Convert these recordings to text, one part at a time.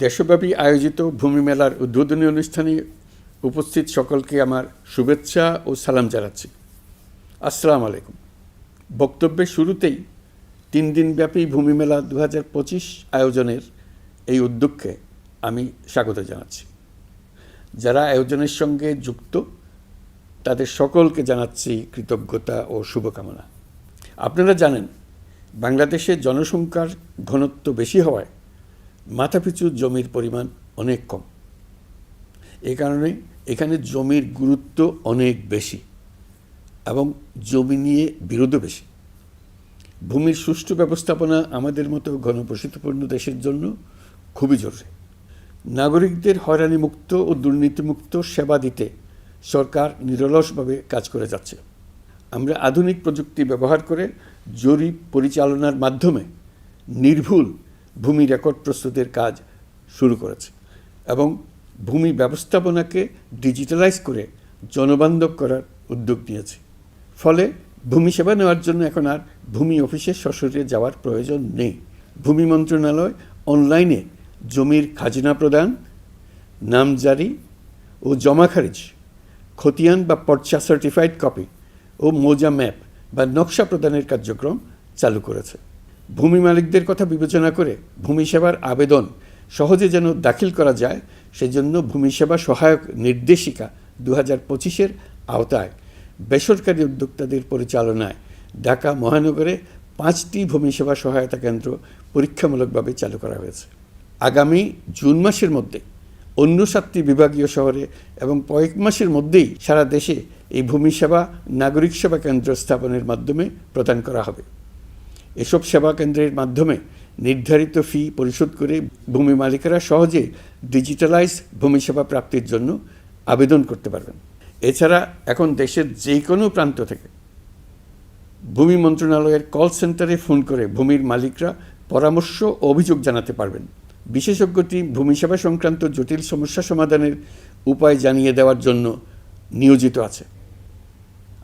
দেশব্যাপী আয়োজিত ভূমি মেলার উদ্বোধনী অনুষ্ঠানে উপস্থিত সকলকে আমার শুভেচ্ছা ও সালাম জানাচ্ছি। আসসালামু আলাইকুম। বক্তব্যের শুরুতেই 3 দিনব্যাপী ভূমি মেলা 2025 আয়োজনের এই উদ্যোগকে আমি স্বাগত জানাচ্ছি। যারা আয়োজনের সঙ্গে যুক্ত তাদের সকলকে জানাচ্ছি কৃতজ্ঞতা ও শুভকামনা। আপনারা জানেন, বাংলাদেশে জনসংখ্যার ঘনত্ব বেশি হওয়ায় মাথাপিছু জমির পরিমাণ অনেক কম। এ কারণে এখানে জমির গুরুত্ব অনেক বেশি এবং জমি নিয়ে বিরোধও বেশি। ভূমির সুষ্ঠু ব্যবস্থাপনা আমাদের মতো ঘনবসতিপূর্ণ দেশের জন্য খুবই জরুরি। নাগরিকদের হয়রানিমুক্ত ও দুর্নীতিমুক্ত সেবা দিতে সরকার নিরলসভাবে কাজ করে যাচ্ছে। আমরা আধুনিক প্রযুক্তি ব্যবহার করে জরিপ পরিচালনার মাধ্যমে নির্ভুল ভূমি রেকর্ড প্রস্তুতের কাজ শুরু করেছে এবং ভূমি ব্যবস্থাপনাকে ডিজিটালাইজ করে জনবান্ধব করার উদ্যোগ নিয়েছে। ফলে ভূমি সেবা নেওয়ার জন্য এখন আর ভূমি অফিসে সশরীরে যাওয়ার প্রয়োজন নেই। ভূমি মন্ত্রণালয় অনলাইনে জমির খাজনা প্রদান, নামজারি ও জমা খারিজ, খতিয়ান বা পর্চা সার্টিফাইড কপি ও মৌজা ম্যাপ বা নকশা প্রদানের কার্যক্রম চালু করেছে। ভূমি মালিকদের কথা বিবেচনা করে ভূমি সেবার আবেদন সহজে যেন দাখিল করা যায়, সেজন্য ভূমি সেবা সহায়ক নির্দেশিকা 2025-এর আওতায় বেসরকারি উদ্যোক্তাদের পরিচালনায় ঢাকা মহানগরে 5টি ভূমি সেবা সহায়তা কেন্দ্র পরীক্ষামূলকভাবে চালু করা হয়েছে। আগামী জুন মাসের মধ্যে অন্য 7টি বিভাগীয় শহরে এবং কয়েক মাসের মধ্যেই সারা দেশে এই ভূমি সেবা নাগরিক সেবা কেন্দ্র স্থাপনের মাধ্যমে প্রদান করা হবে। এসব সেবা কেন্দ্রের মাধ্যমে নির্ধারিত ফি পরিশোধ করে ভূমি মালিকেরা সহজে ডিজিটালাইজ ভূমি সেবা প্রাপ্তির জন্য আবেদন করতে পারবেন। এছাড়া এখন দেশের যে কোনো প্রান্ত থেকে ভূমি মন্ত্রণালয়ের কল সেন্টারে ফোন করে ভূমির মালিকরা পরামর্শ ও অভিযোগ জানাতে পারবেন। বিশেষজ্ঞটি ভূমি সেবা সংক্রান্ত জটিল সমস্যা সমাধানের উপায় জানিয়ে দেওয়ার জন্য নিয়োজিত আছে।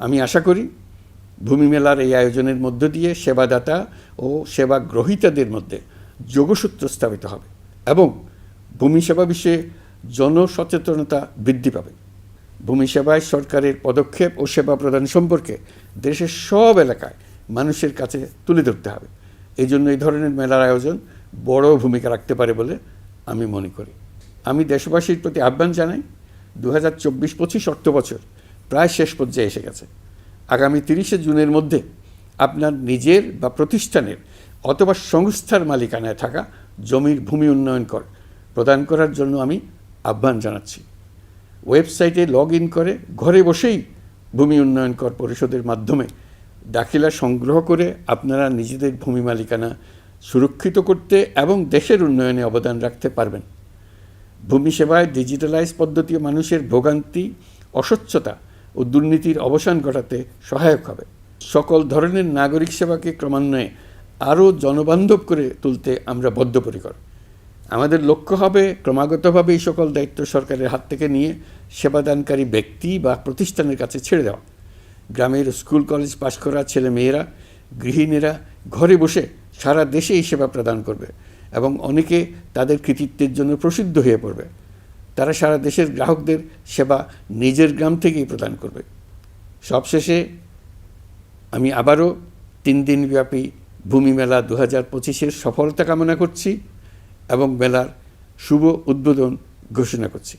আমি আশা করি ভূমি মেলার এই আয়োজনের মধ্য দিয়ে সেবাদাতা ও সেবা গ্রহীতাদের মধ্যে যোগসূত্র স্থাপিত হবে এবং ভূমি সেবা বিষয়ে জনসচেতনতা বৃদ্ধি পাবে। ভূমি সেবায় সরকারের পদক্ষেপ ও সেবা প্রদান সম্পর্কে দেশের সব এলাকায় মানুষের কাছে তুলে ধরতে হবে। এই জন্য এই ধরনের মেলার আয়োজন বড় ভূমিকা রাখতে পারে বলে আমি মনে করি। আমি দেশবাসীর প্রতি আহ্বান জানাই, 2024-25 অর্থবছর প্রায় শেষ পর্যায়ে এসে গেছে। আগামী 30শে জুনের মধ্যে আপনার নিজের বা প্রতিষ্ঠানের অথবা সংস্থার মালিকানায় থাকা জমির ভূমি উন্নয়ন কর প্রদান করার জন্য আমি আহ্বান জানাচ্ছি। ওয়েবসাইটে লগ ইন করে ঘরে বসেই ভূমি উন্নয়ন কর পরিশোধের মাধ্যমে দাখিলা সংগ্রহ করে আপনারা নিজেদের ভূমি মালিকানা সুরক্ষিত করতে এবং দেশের উন্নয়নে অবদান রাখতে পারবেন। ভূমি সেবায় ডিজিটালাইজ পদ্ধতি মানুষের ভোগান্তি, অস্বচ্ছতা ও দুর্নীতির অবসান ঘটাতে সহায়ক হবে। সকল ধরনের নাগরিক সেবাকে ক্রমান্বয়ে আরও জনবান্ধব করে তুলতে আমরা বদ্ধপরিকর। আমাদের লক্ষ্য হবে ক্রমাগতভাবে এই সকল দায়িত্ব সরকারের হাত থেকে নিয়ে সেবাদানকারী ব্যক্তি বা প্রতিষ্ঠানের কাছে ছেড়ে দেওয়া। গ্রামের স্কুল কলেজ পাশ করা ছেলে মেয়েরা, গৃহিণীরা ঘরে বসে সারা দেশে এই সেবা প্রদান করবে এবং অনেকে তাদের কৃতিত্বের জন্য প্রসিদ্ধ হয়ে পড়বে। তারা সারা দেশের গ্রাহকদের সেবা নিজের গ্রাম থেকেই প্রদান করবে। সবশেষে আমি আবারও 3 দিনব্যাপী ভূমি মেলা 2025-এর সফলতা কামনা করছি এবং মেলার শুভ উদ্বোধন ঘোষণা করছি।